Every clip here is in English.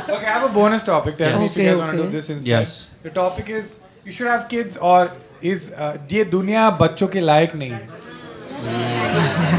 Okay, I have a bonus topic. Tell me if you guys want to do this instead. Yes. The topic is you should have kids or is ये दुनिया बच्चों के लायक नहीं है.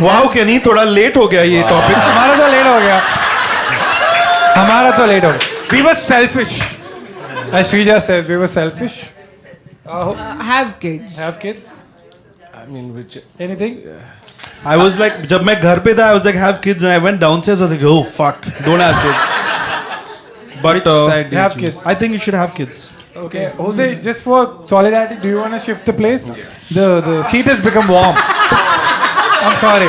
Wow Kenny, थोड़ा late हो गया ये टॉपिक. हमारा तो लेट हो गया. हमारा तो लेट हो गया. We were selfish. As Shrija says, we were selfish. Have kids. Have kids? I mean, which Anything? I was like, जब मैं घर पे था, I was like, have kids, and I went downstairs. I was like, oh fuck, don't have kids. But side do you have choose? kids. I think you should have kids. Okay. Jose, just for solidarity, do you want to shift the place? The seat has become warm. I'm sorry.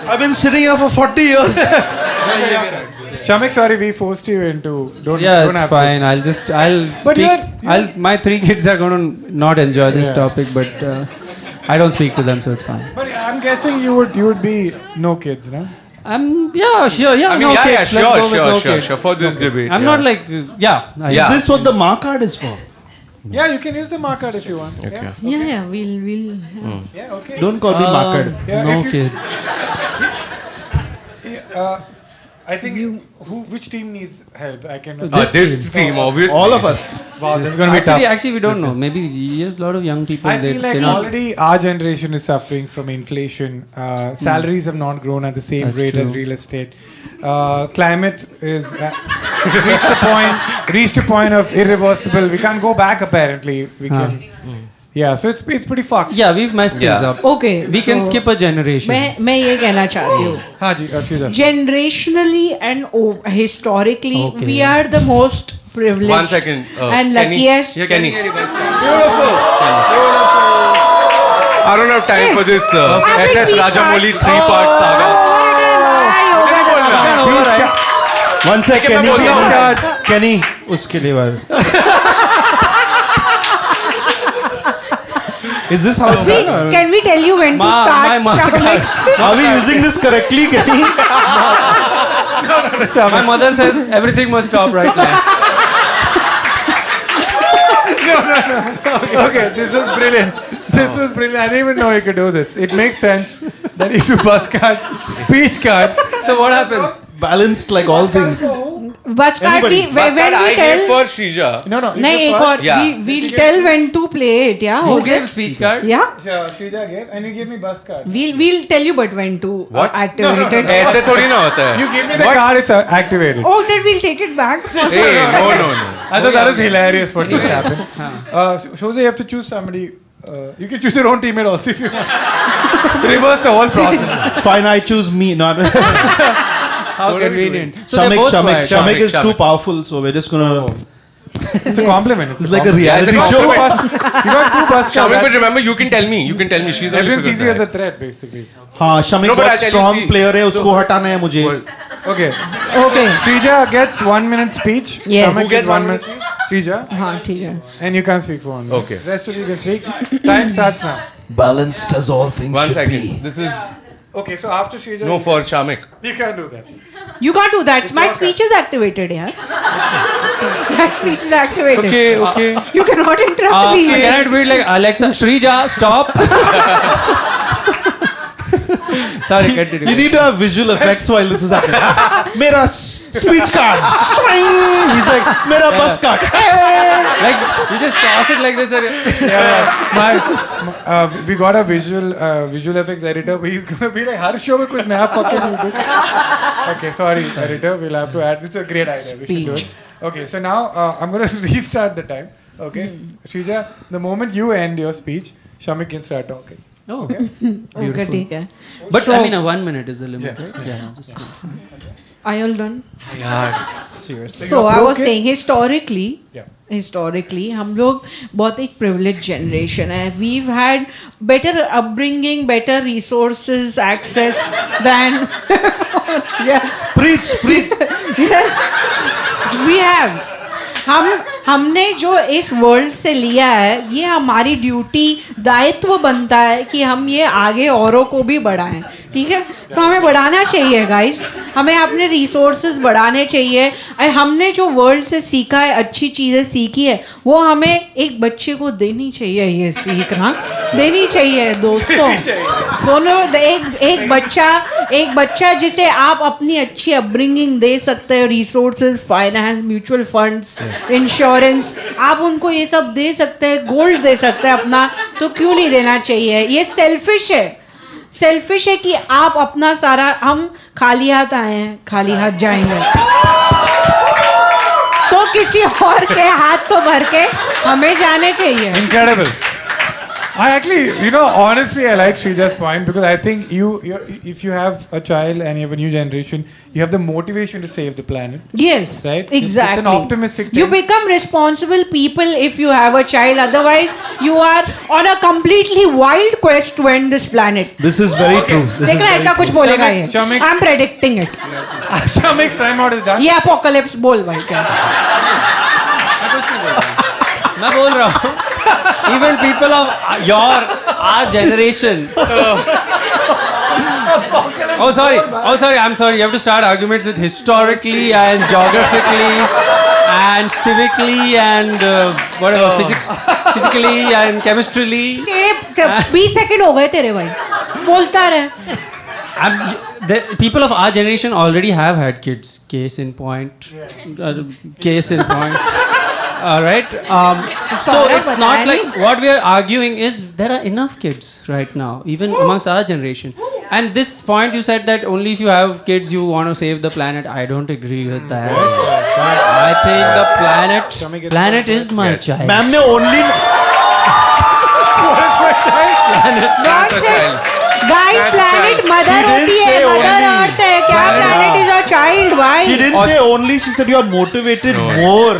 I've been sitting here for 40 years. Shamik, sorry, we forced you into. Don't It's have fine. kids. I'll But speak. My 3 kids are going to not enjoy this topic, but I don't speak to them, so it's fine. But I'm guessing you would be no kids, no? Sure. Yeah, I mean, no yeah, kids. sure, Let's go with sure, no sure, kids. sure. For this debate. I'm not like, Yeah. Is this what the mark card is for? Yeah, you can use the mark card if you want. Okay. Yeah, we'll. Yeah, okay. Don't call me mark card. Yeah, no if you- kids. I think which team needs help? I can. This team, obviously. All of us. Wow, this is going to be tough. Actually, we don't know. Maybe yes, a lot of young people. I feel like cannot- already our generation is suffering from inflation. Salaries have not grown at the same That's rate as true. real estate. Climate is reached a point of irreversible. We can't go back. Apparently, we can. Yeah, so it's pretty fucked. Yeah, we've messed things Yeah. up. Okay. We can so skip a generation. मैं ये कहना चाहती हूँ. हाँ जी, अच्छी तरह. Generationally and historically, Okay. we are the most privileged. One second. and Kenny. luckiest. Kenny. I don't have time for this SS Rajamouli 3-part saga. One second. मैं बोल रहा हूँ. Kenny, उसके लिए Is this how it's done? Can we tell you when to my start? mother. Shamik? Are we using this correctly, Kenny? My mother says everything must stop right now. Okay, this was brilliant. This was brilliant. I didn't even know you could do this. It makes sense that you do bus card, speech card. So what happens? Balanced like all things. Bus card Anybody? we When when I we gave tell. for Shrija. No. नहीं एक और Yeah. we'll tell when to play it. Yeah. Who Jose? gave speech card? Yeah. Shrija gave, and you gave me bus card. We'll tell you but when to What? activate it. ऐसे थोड़ी ना होता है. You give me the card, it's activated. Oh, then we'll take it back. Hey, no. I thought that was hilarious what just happened. Jose, you have to choose somebody. You can choose your own teammate also if you want. Reverse the whole process. Fine, I choose me. No, How convenient. So they're both quiet. Shamik is too Shamik. powerful, so we're just gonna. It's a compliment. It's like a compliment. reality it's a show. compliment. You got 2 bus Shamik, but cards. remember, you can tell me. She's only Everyone figured sees you as that. a threat, basically. हाँ, Shamik No, but बहुत I'll tell you, strong see, player है, उसको हटाना है मुझे. Okay. Okay. Shrija gets 1 minute speech. Yes. Shamik Who gets 1 minute. Shrija. हाँ ठीक है. And you can't speak for 1 minute. Okay. Rest of you can speak. Time starts now. Balanced as all things One should second. be. This is Okay, so after Shrija. no for Shamik. You can't do that. You can't do that. My speech is activated, yeah. My speech is activated. Okay. You cannot interrupt me. Can I do it like Alexa? Shrija, stop. Sorry, continue. You need to have visual effects while this is happening. मेरा speech card. He's like मेरा bus card. Like you just toss it like this. We got a visual effects editor, but he's gonna be like, her show में कुछ नया fucking do. Okay, sorry, editor. We'll have to add. It's a great idea. We should do it. Okay, so now I'm gonna restart the time. Okay, Shrija, the moment you end your speech, Shamik can start talking. Oh, Okay, ठीक है. but So- I mean, 1 minute is the limit, right? Yeah. Just Are you all done? Seriously. So I pro was kids? saying Yeah. historically हम लोग बहुत एक privileged generation है. We've had better upbringing, better resources, access than yes. Preach. Yes, we have. हमने जो इस world से लिया है, ये हमारी ड्यूटी, दायित्व बनता है कि हम ये आगे औरों को भी बढ़ाएं, ठीक है? तो हमें बढ़ाना चाहिए गाइस, हमें अपने रिसोर्सेज बढ़ाने चाहिए। हमने जो वर्ल्ड से सीखा है, अच्छी चीज़ें सीखी है, वो हमें एक बच्चे को देनी चाहिए, ये सीखना देनी चाहिए दोस्तों। दोनों एक बच्चा जिसे आप अपनी अच्छी अपब्रिंगिंग दे सकते हो, resources, finance, mutual funds, insurance, आप उनको ये सब दे सकते हैं, गोल्ड दे सकते हैं अपना, तो क्यों नहीं देना चाहिए? ये सेल्फिश है कि आप अपना सारा, हम खाली हाथ आए हैं, खाली हाथ जाएंगे, तो किसी और के हाथ तो भर के हमें जाने चाहिए। Incredible. I actually, honestly, I like Srija's point because I think if you have a child and you have a new generation, you have the motivation to save the planet. Yes, right? Exactly. It's an optimistic thing. You become responsible people if you have a child. Otherwise, you are on a completely wild quest to end this planet. This is very true. देख रहा है ऐसा कुछ बोलेगा ये? Shamik- I'm predicting it. Shamik's time out is done. ये apocalypse बोल भाई क्या? मैं बोल रहा हूँ even people of our generation I'm sorry, you have to start arguments with historically and geographically and civically and whatever, physically and chemistryly. तेरे 20 second हो गए तेरे भाई, बोलता रहे। The people of our generation already have had kids. Case in point. All right. So it's not like what we are arguing is there are enough kids right now, even amongst our generation. And this point you said that only if you have kids you want to save the planet. I don't agree with that. I think the planet is my child. Ma'am ने only Guys, planet mother होती है, mother earth है, क्या planet is a child, why? she didn't say only, she said you are motivated more.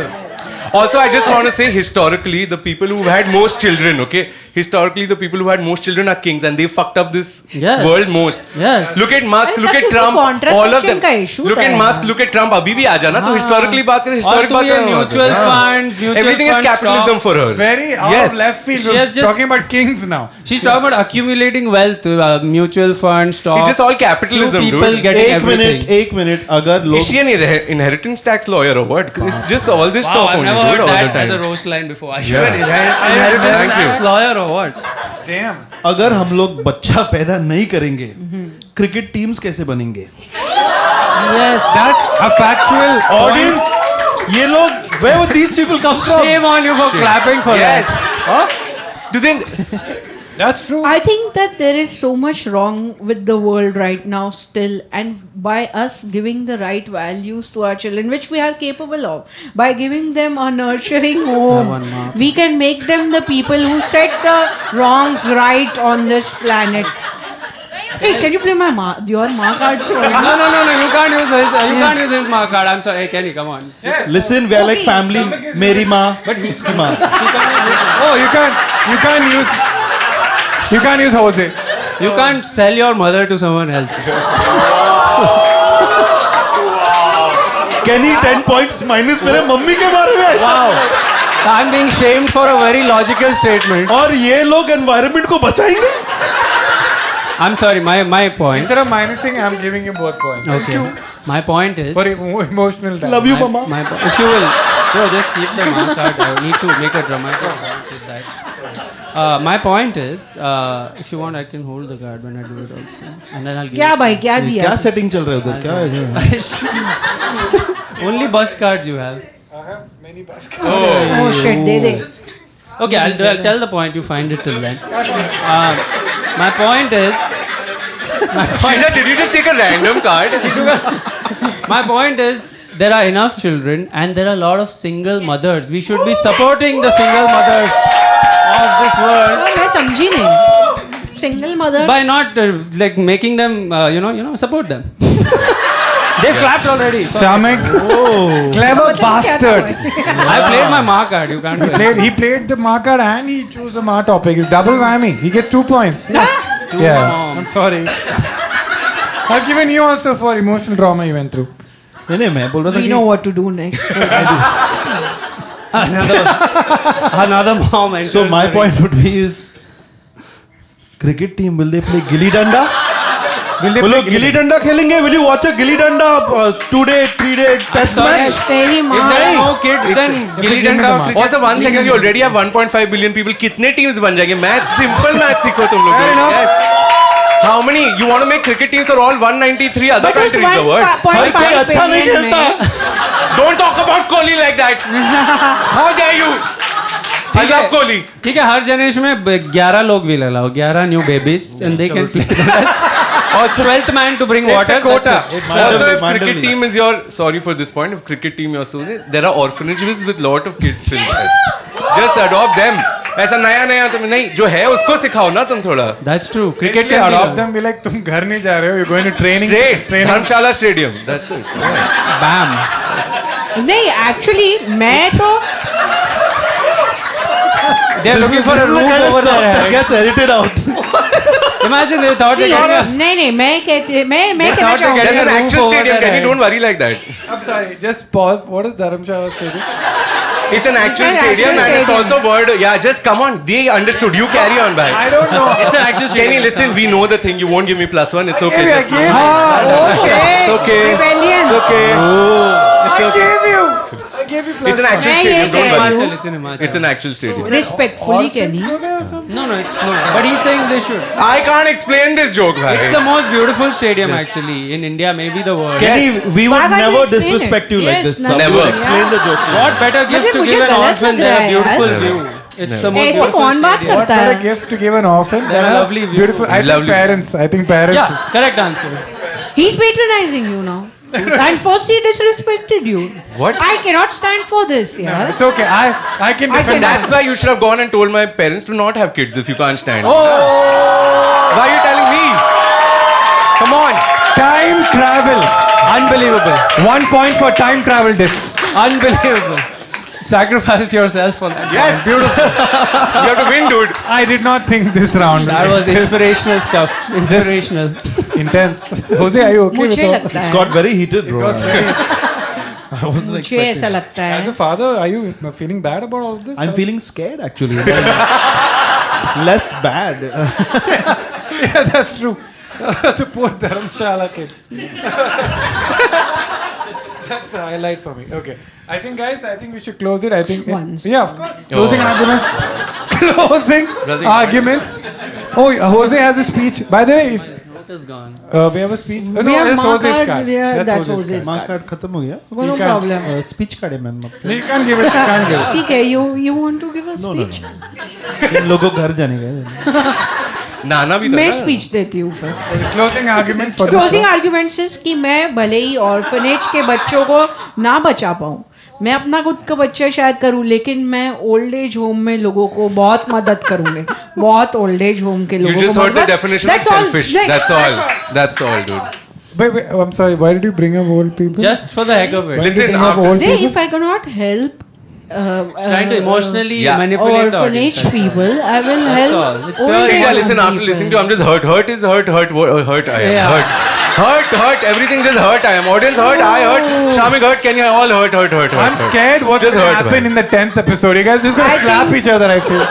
Also, I just want to say historically, the people who had most children, okay? Historically, the people who had most children are kings and they fucked up this world most. Yes. Look at Musk, look at Trump, all of them. Look at Musk, look at Trump. अभी भी आ जाना तो historically बात करें, historic बात करें. Mutual funds, everything is capitalism for her. Very out of left field. She has just talking about kings now. She's talking about accumulating wealth, mutual funds, stocks. It's just all capitalism, few people dude. getting everything. एक minute अगर लोग Is she an inheritance tax lawyer or what? It's just all this Wow, talk I've only, never dude, heard all the that as a time. roast line before. Are you Yeah. an inheritance Thank you. tax lawyer or what? Damn. अगर हम लोग बच्चा पैदा नहीं करेंगे cricket teams कैसे बनेंगे? Yes, that's a factual audience, ये लोग, where would these people come from? Shame on you for clapping for Yes. that. Do they? That's true. I think that there is so much wrong with the world right now still, and by us giving the right values to our children, which we are capable of, by giving them a nurturing home, we can make them the people who set the wrongs right on this planet. Hey, can you play your mark card for me? No, you can't use his. You can't use his mark card. I'm sorry. Hey, Kenny, come on. Listen, we are like family. मेरी माँ, उसकी माँ. Oh, you can't use Jose. You can't sell your mother to someone else. Kenny 10 points minus मेरे mummy के बारे में ऐसा. Wow. I'm being shamed for a very logical statement. और ये लोग environment को बचाएंगे? I'm sorry. My point. Instead of minusing, I'm giving him both points. Okay. My point is. For emotional damage. Love you, mama. If you will, just keep the mark card. I need to make a dramatic point with that. My point is, if you want, I can hold the card when I do it also, and then I'll give. क्या भाई क्या दिया? क्या setting चल रहा है उधर? क्या है? Only bus cards you have. I have many baskets. Oh shit, they they. Okay, I'll tell the point. You find it till then. My point is. Shisha, did you just take a random card? My point is, there are enough children and there are a lot of single mothers. We should be supporting the single mothers of this world मैं समझी नहीं. Single mothers. by not like making them, support them. They've clapped already. Shamik. Clever bastard. I played my mark card. You can't do it. He played the mark card and he chose the mark topic. It's double whammy. He gets 2 points. Two Yeah. moms. I'm sorry. I've given you also for emotional trauma you went through. नहीं मैं बोल रहा था We कि know what to do next. Another mom enters So my the point would be is cricket team, will they play gilli danda? वो लोग गिल्ली डंडा खेलेंगे? Will you watch a gilli danda 2-day 3-day test sorry. match? तेरी If माँ there are no kids, then gilli danda और cricket. Also, 1 second, you already have 1.5 billion people. कितने teams बन जाएंगे? Math, simple math सीखो तुम लोग. Yes. How many? You want to make cricket teams for all 193 other But it's countries in the world? 1.5 कोई अच्छा नहीं billion खेलता. में. Don't talk about Kohli like that. How dare you? I love Kohli. ठीक है, हर generation में 11 लोग भी ले लाओ, 11 new babies, and they can play the rest. Or 12th man to bring water. It's a quota. that's it. Also, if Mandalay. cricket team is your, sorry for this point, if cricket team you're so, there are orphanages with lot of kids inside. Just adopt them. ऐसा नया तुम नहीं, जो है उसको सिखाओ ना तुम थोड़ा. That's true. Cricket Cricket can adopt them. Be like, तुम घर नहीं जा रहे हो. You're going to training. Straight, Training. Dharamshala Stadium. That's it. Bam. नहीं एक्चुअली मैं तो They're looking for a roof over their That head. gets edited out. Imagine they thought they're getting a... नहीं मैं कहना thought they're चाहूँगी There's an a roof actual over stadium. their Can you head. don't worry like that? I'm sorry. Just pause. What is Dharamshala Stadium? It's an actual It's an stadium actual and it's stadium. also word. Yeah, just come on. They understood. You carry on, bhai. I don't know. It's an actual Kenny, stadium. listen. We know the thing. You won't give me +1. It's okay. I Just gave you. Oh shit It's okay. rebellion It's okay. It's I okay. gave you. I gave you plus. It's an actual मैं stadium. ये Don't कह worry. रही Himachal, it's in Himachal. It's an actual stadium. respectfully Kenny No, it's not. But he's saying they should. I can't explain this joke, bhai. It's the most beautiful stadium actually in India, maybe the world. Kenny, we Why would can't never you explain disrespect it? you like Yes, this. never. Never. Explain the joke. What better gift to मुझे give an गलत orphan लग than रहा a है beautiful यार। view? It's the most ऐसे beautiful कौन बात stadium. What करता better है gift to give an orphan than a a lovely view. beautiful? I think Lovely view. parents. I think parents. Yeah, correct answer. he's patronizing you now and first he disrespected you What? I cannot stand for this yeah It's okay. I can I defend can- that. That's why you should have gone and told my parents to not have kids if you can't stand. Oh, Why are you telling me? Come on. Time travel. unbelievable. 1 point for time travel disc. Unbelievable. Sacrificed yourself for that. Yes. Beautiful. You have to win, dude. I did not think this round. That was inspirational stuff. Inspirational. intense. Jose, are you okay with मुझे all? लगता It's है got very heated, bro. मुझे ऐसा लगता As है a father, are you feeling bad about all of this? I'm feeling scared actually. Less bad. Yeah, that's true. The poor Dharamshala kids. That's a highlight for me. Okay. I think, guys, we should close it. I think. Once. Yeah, of course. Closing arguments. Closing arguments. Oh, Jose has a speech. By the way, if, What is gone? we have a speech. We no, have that's Jose's mark card. yeah, that's Jose's Jose's mark card card खत्म हो गया. no You problem speech card है ma'am. No, you can't give it. You can't give it. ठीक है you want to give a speech इन लोगों को घर जाने का. नाना भी था मैं ना? स्पीच देती हूँ फिर Closing arguments for this. Closing arguments is कि मैं भले ही ऑर्फनेज के बच्चों को ना बचा पाऊँ मैं अपना खुद का बच्चा शायद करूँ लेकिन मैं ओल्ड एज होम में लोगों को बहुत मदद करूँगी बहुत ओल्ड एज होम के You लोगों just को heard the मदद- definition of That's all. selfish. Like, That's all. That's all, dude. Wait, I'm sorry. Why did you bring up old people? Just for the heck of it. Why did you Listen, bring up after- old They, people? if I cannot help It's trying to emotionally Yeah. manipulate the orphanage audience. That's people, I will That's help. all. It's old pure age Shisha, home listen, after people. listening to I'm just hurt. Hurt is hurt. Hurt I am. Yeah. Hurt. Everything just hurt I am. Audience hurt. I hurt. Shamik hurt. Can you all hurt? I'm scared what's Just going to hurt, happen man. in the 10th episode. You guys just going I to slap think- each other, I feel.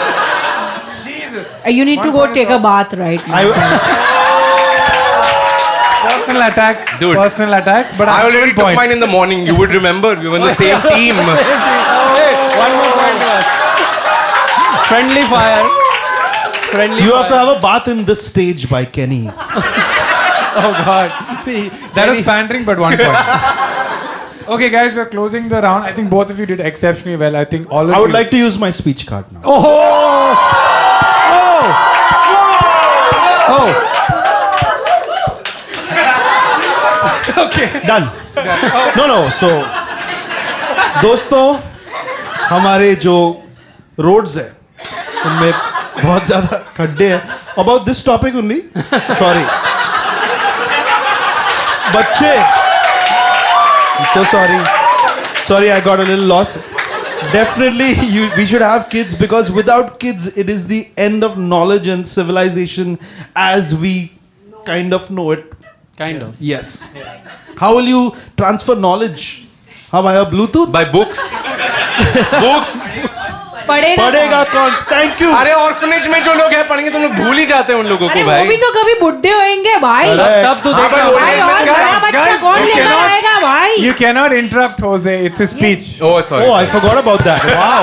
Jesus. You need to go take a bath right now. Personal attacks. Dude. Personal attacks. But I I'm already took point. mine in the morning. You would remember. We were in the same team. Hey, one more point to us. Friendly fire. Friendly You fire. have to have a bath in this stage by Kenny. Oh God. That was pandering, but 1 point. Okay, guys, we're closing the round. I think both of you did exceptionally well. I think all of I would you. like to use my speech card now. Oh! Oh! Okay. Done. No. So, दोस्तों, हमारे जो roads है, उनमें बहुत ज़्यादा खड्डे हैं. About this topic only. Sorry. बच्चे. I'm so sorry. Sorry, I got a little lost. Definitely, we should have kids because without kids, it is the end of knowledge and civilization as we kind of know it. Kind of. Yes. How will you transfer knowledge? How via Bluetooth? By books. Books पढ़ेगा कौन? Thank you. अरे orphanage में जो लोग हैं पढ़ेंगे, तुम लोग भूल ही जाते हैं उन लोगों अरे को वो भी भाई। तो कभी बुढ़े होएंगे भाई। तब तो हाँ, देखा but भाई और बड़ा बच्चा कौन लेकर आएगा भाई? You cannot interrupt Jose. It's a speech. Oh, sorry. Oh, I forgot about that. Wow.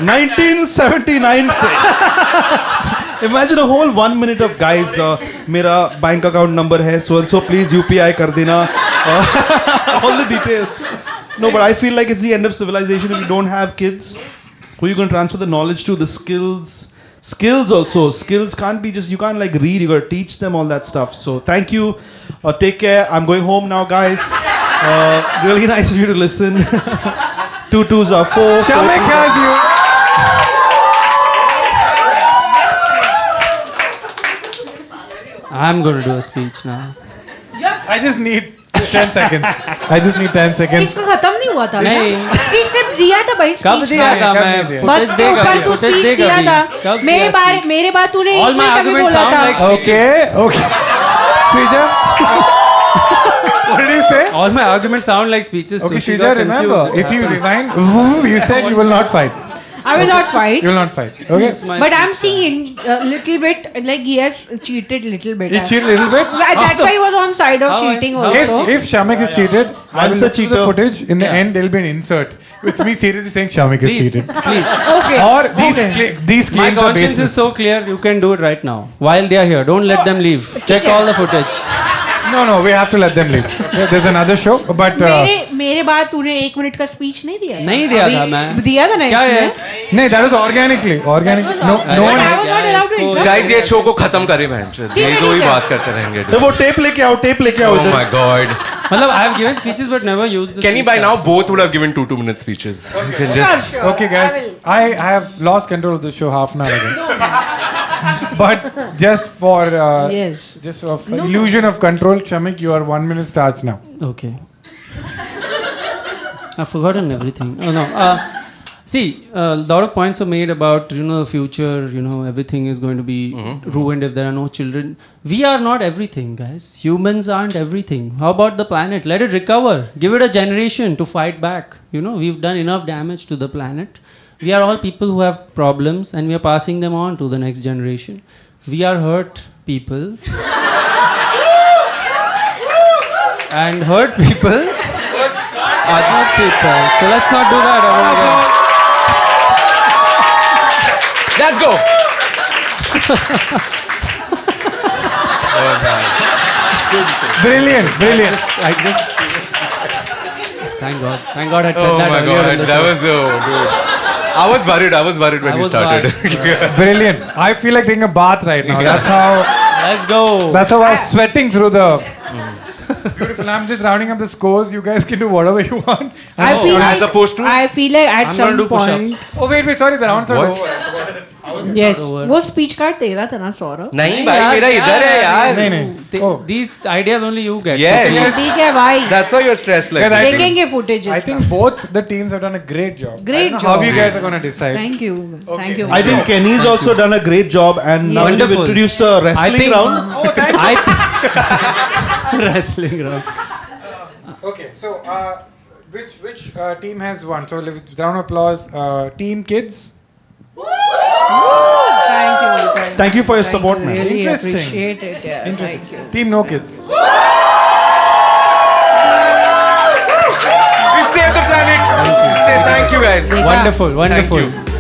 1979 से. Imagine a whole 1 minute of guys. मेरा बैंक अकाउंट नंबर है so and so. Please UPI कर देना. All the details. No, but I feel like it's the end of civilization if you don't have kids. Who are you going to transfer the knowledge to? The skills. Skills also. Skills can't be just, you can't like read, you got to teach them all that stuff. So thank you. Take care. I'm going home now, guys. Really nice of you to listen. 2 2s are 4. Shamik has you. I'm going to do a speech now. I just need 10 seconds. I just need 10 seconds. इसका खत्म नहीं हुआ था। नहीं। इसने दिया था भाई कब speech। दिया था कब मैं? नहीं दिया? बस के ऊपर तू footage स्पीच दे दिया कभी। था। कब मेरे दिया बार speech? मेरे बात तूने All एक my मिनट अभी arguments बोला sound था। like Okay. Srija? What did you say? All my arguments sound like speeches. Okay, so she Srija, got remember, confused. if you It happens. rewind, you said you will not fight. I will not fight. You will not fight. Okay? It's my But I'm speech, seeing a little bit like he has cheated little bit. You cheat a little bit? That's why he was on side of How I- cheating how- If, also. if Shamik is cheated, I will Once a look through the cheater. footage. In the Yeah. end, there will be an insert with me seriously saying Shamik is Please, cheated. please. Okay. Or these Okay. these My claims are conscience is baseless. so clear. You can do it right now while they are here. Don't let them leave. Check all the footage. No, no, we have to let them leave. Yeah, there's another show, but मेरे बाद तूने 1 minute का speech नहीं दिया था? नहीं दिया अभी था मैं। दिया था ना क्या इसने? है? no, that was organically. Organic. No, But no I one. was not allowed to इसको- interrupt. गाइस ये शो को खत्म करें बहन। ठीक है, ये दो ही ठीक है। बात करते रहेंगे। तो वो टेप लेके आओ Oh इधर. my god. मतलब I have given speeches but never used the Can you speech by now cards. both would have given 2 minute speeches? You can Sure, just sure. Okay, guys, I will. I have lost control of the show half an hour ago. But just for Yes. just of illusion of control, Shamik, your 1 minute starts now. Okay. I've forgotten everything. Oh no. See, a lot of points are made about the future. Everything is going to be ruined if there are no children. We are not everything, guys. Humans aren't everything. How about the planet? Let it recover. Give it a generation to fight back. We've done enough damage to the planet. We are all people who have problems, and we are passing them on to the next generation. We are hurt people. And hurt people. Hurt people. So let's not do that ever again. let's go. Brilliant, brilliant. I just thank God. Thank God I said Oh that my earlier god, in the that show. was dude. I was worried when I you was started. Brilliant. I feel like taking a bath right now. Yeah. Let's go. That's how I was sweating through the. Beautiful. I'm just rounding up the scores. You guys can do whatever you want. I feel As like opposed to? I feel like at I'm some gonna do point. push-ups. Oh wait, sorry, the rounds are What? over. Yes. over. वो speech card तेरा था ना सौरभ? नहीं भाई मेरा इधर है यार. नहीं. Oh. These ideas only you get. Yes. चल ठीक है भाई. That's why you're stressed like Guys, I that. think- देखेंगे footage I think both the teams have done a great job. Great I don't know how job. you guys are going to decide. Thank you. Thank you. I think Kenny's also done a great job, and now you've Wonderful. introduced a wrestling think- round. Oh, thank you. Wrestling round. Okay, so which team has won? So with round of applause, Team Kids. Thank you. Thank you for your support, man. Really Interesting. appreciate it. Yeah. Interesting. Thank you. Team No Kids. We saved the planet. We say thank you guys. Wonderful, wonderful. Thank you.